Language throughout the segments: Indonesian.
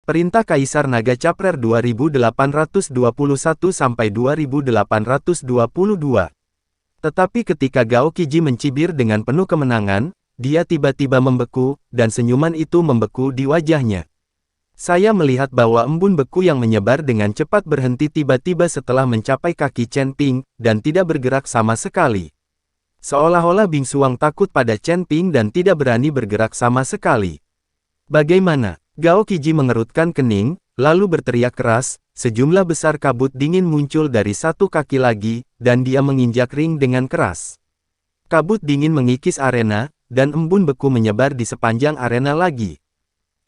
Perintah Kaisar Naga Caprer 2821-2822. Tetapi ketika Gao Qiji mencibir dengan penuh kemenangan, dia tiba-tiba membeku, dan senyuman itu membeku di wajahnya. Saya melihat bahwa embun beku yang menyebar dengan cepat berhenti tiba-tiba setelah mencapai kaki Chen Ping, dan tidak bergerak sama sekali. Seolah-olah Bing Xuang takut pada Chen Ping dan tidak berani bergerak sama sekali. Bagaimana? Gao Qiji mengerutkan kening, lalu berteriak keras, sejumlah besar kabut dingin muncul dari satu kaki lagi, dan dia menginjak ring dengan keras. Kabut dingin mengikis arena, dan embun beku menyebar di sepanjang arena lagi.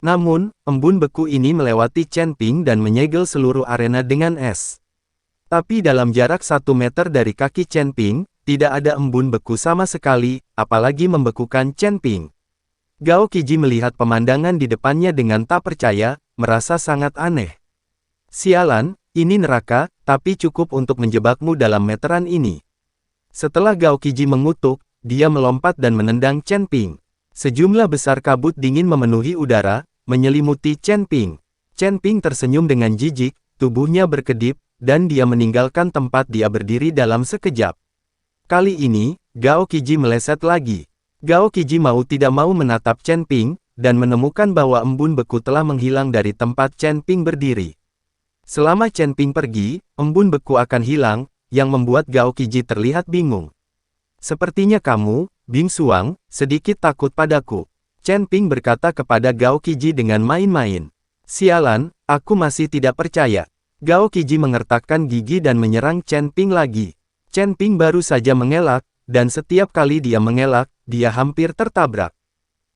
Namun, embun beku ini melewati Chen Ping dan menyegel seluruh arena dengan es. Tapi dalam jarak 1 meter dari kaki Chen Ping, tidak ada embun beku sama sekali, apalagi membekukan Chen Ping. Gao Qiji melihat pemandangan di depannya dengan tak percaya, merasa sangat aneh. Sialan, ini neraka, tapi cukup untuk menjebakmu dalam meteran ini. Setelah Gao Qiji mengutuk, dia melompat dan menendang Chen Ping. Sejumlah besar kabut dingin memenuhi udara, menyelimuti Chen Ping. Chen Ping tersenyum dengan jijik, tubuhnya berkedip, dan dia meninggalkan tempat dia berdiri dalam sekejap. Kali ini, Gao Qiji meleset lagi. Gao Qiji mau tidak mau menatap Chen Ping, dan menemukan bahwa embun beku telah menghilang dari tempat Chen Ping berdiri. Selama Chen Ping pergi, embun beku akan hilang, yang membuat Gao Qiji terlihat bingung. Sepertinya kamu, Bing Xuang, sedikit takut padaku. Chen Ping berkata kepada Gao Qiji dengan main-main. Sialan, aku masih tidak percaya. Gao Qiji mengertakkan gigi dan menyerang Chen Ping lagi. Chen Ping baru saja mengelak, dan setiap kali dia mengelak, dia hampir tertabrak.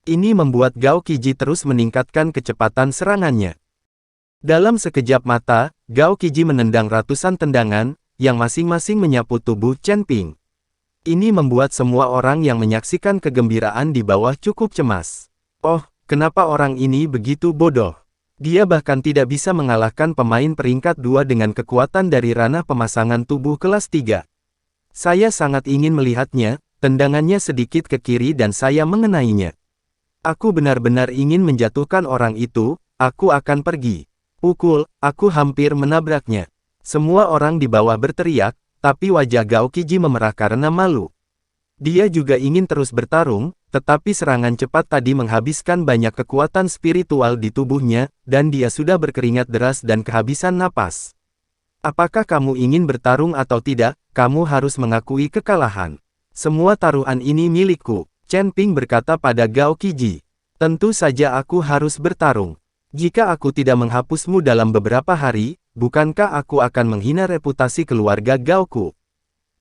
Ini membuat Gao Qiji terus meningkatkan kecepatan serangannya. Dalam sekejap mata, Gao Qiji menendang ratusan tendangan, yang masing-masing menyapu tubuh Chen Ping. Ini membuat semua orang yang menyaksikan kegembiraan di bawah cukup cemas. Oh, kenapa orang ini begitu bodoh? Dia bahkan tidak bisa mengalahkan pemain peringkat 2 dengan kekuatan dari ranah pemasangan tubuh kelas 3. Saya sangat ingin melihatnya, tendangannya sedikit ke kiri dan saya mengenainya. Aku benar-benar ingin menjatuhkan orang itu, aku akan pergi. Pukul, aku hampir menabraknya. Semua orang di bawah berteriak, tapi wajah Gao Qiji memerah karena malu. Dia juga ingin terus bertarung, tetapi serangan cepat tadi menghabiskan banyak kekuatan spiritual di tubuhnya, dan dia sudah berkeringat deras dan kehabisan napas. Apakah kamu ingin bertarung atau tidak, kamu harus mengakui kekalahan. Semua taruhan ini milikku, Chen Ping berkata pada Gao Qiji. Tentu saja aku harus bertarung. Jika aku tidak menghapusmu dalam beberapa hari, bukankah aku akan menghina reputasi keluarga Gaoku?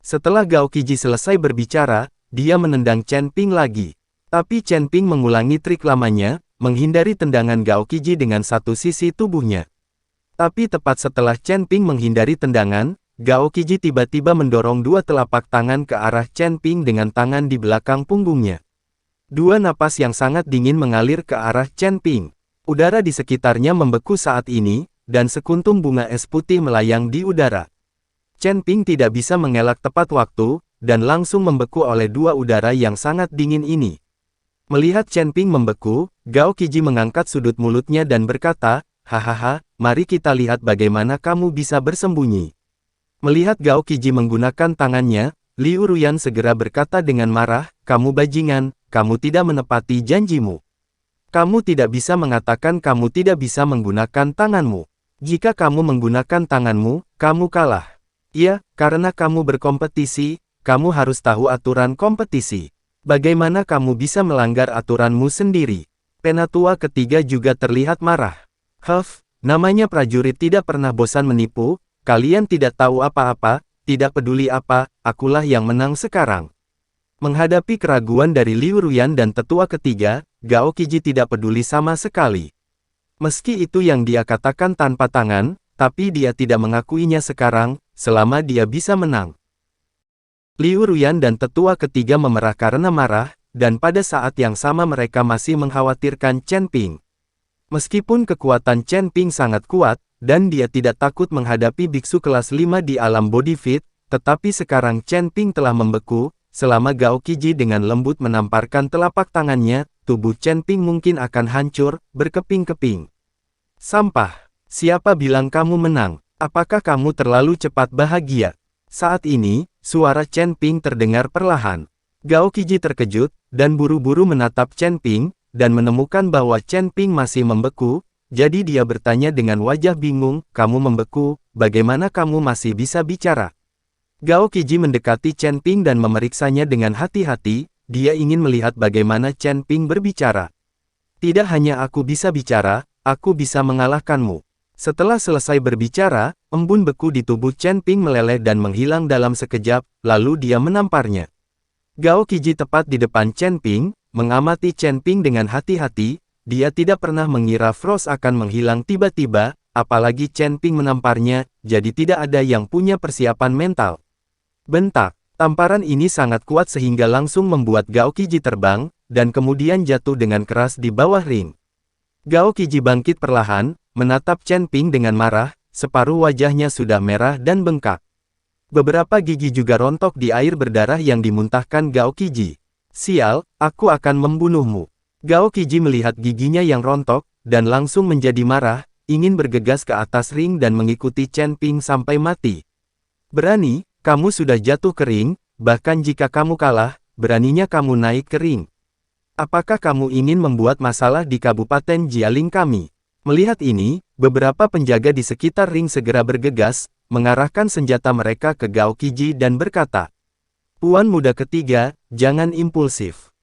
Setelah Gao Qiji selesai berbicara, dia menendang Chen Ping lagi. Tapi Chen Ping mengulangi trik lamanya, menghindari tendangan Gao Qiji dengan satu sisi tubuhnya. Tapi tepat setelah Chen Ping menghindari tendangan, Gao Qiji tiba-tiba mendorong dua telapak tangan ke arah Chen Ping dengan tangan di belakang punggungnya. Dua napas yang sangat dingin mengalir ke arah Chen Ping. Udara di sekitarnya membeku saat ini, dan sekuntum bunga es putih melayang di udara. Chen Ping tidak bisa mengelak tepat waktu, dan langsung membeku oleh dua udara yang sangat dingin ini. Melihat Chen Ping membeku, Gao Qiji mengangkat sudut mulutnya dan berkata, hahaha, mari kita lihat bagaimana kamu bisa bersembunyi. Melihat Gao Qiji menggunakan tangannya, Liu Ruyan segera berkata dengan marah, kamu bajingan, kamu tidak menepati janjimu. Kamu tidak bisa mengatakan kamu tidak bisa menggunakan tanganmu. Jika kamu menggunakan tanganmu, kamu kalah. Ya, karena kamu berkompetisi, kamu harus tahu aturan kompetisi. Bagaimana kamu bisa melanggar aturanmu sendiri? Penatua ketiga juga terlihat marah. Huff, namanya prajurit tidak pernah bosan menipu, kalian tidak tahu apa-apa, tidak peduli apa, akulah yang menang sekarang. Menghadapi keraguan dari Liu Ruyan dan tetua ketiga, Gao Qiji tidak peduli sama sekali. Meski itu yang dia katakan tanpa tangan, tapi dia tidak mengakuinya sekarang, selama dia bisa menang. Liu Ruyan dan tetua ketiga memerah karena marah, dan pada saat yang sama mereka masih mengkhawatirkan Chen Ping. Meskipun kekuatan Chen Ping sangat kuat, dan dia tidak takut menghadapi biksu kelas 5 di alam body fit, tetapi sekarang Chen Ping telah membeku, selama Gao Qiji dengan lembut menamparkan telapak tangannya, tubuh Chen Ping mungkin akan hancur, berkeping-keping. Sampah. Siapa bilang kamu menang? Apakah kamu terlalu cepat bahagia? Saat ini, suara Chen Ping terdengar perlahan. Gao Qiji terkejut, dan buru-buru menatap Chen Ping, dan menemukan bahwa Chen Ping masih membeku, jadi dia bertanya dengan wajah bingung, "Kamu membeku, bagaimana kamu masih bisa bicara?" Gao Qiji mendekati Chen Ping dan memeriksanya dengan hati-hati, dia ingin melihat bagaimana Chen Ping berbicara. "Tidak hanya aku bisa bicara, aku bisa mengalahkanmu." Setelah selesai berbicara, embun beku di tubuh Chen Ping meleleh dan menghilang dalam sekejap, lalu dia menamparnya. Gao Qiji tepat di depan Chen Ping, mengamati Chen Ping dengan hati-hati, dia tidak pernah mengira Frost akan menghilang tiba-tiba, apalagi Chen Ping menamparnya, jadi tidak ada yang punya persiapan mental. Bentak. Tamparan ini sangat kuat sehingga langsung membuat Gao Qiji terbang, dan kemudian jatuh dengan keras di bawah ring. Gao Qiji bangkit perlahan, menatap Chen Ping dengan marah, separuh wajahnya sudah merah dan bengkak. Beberapa gigi juga rontok di air berdarah yang dimuntahkan Gao Qiji. "Sial, aku akan membunuhmu." Gao Qiji melihat giginya yang rontok, dan langsung menjadi marah, ingin bergegas ke atas ring dan mengikuti Chen Ping sampai mati. "Berani? Kamu sudah jatuh ke ring, bahkan jika kamu kalah, beraninya kamu naik ke ring. Apakah kamu ingin membuat masalah di Kabupaten Jialing kami?" Melihat ini, beberapa penjaga di sekitar ring segera bergegas, mengarahkan senjata mereka ke Gao Qiji dan berkata, "Puan muda ketiga, jangan impulsif.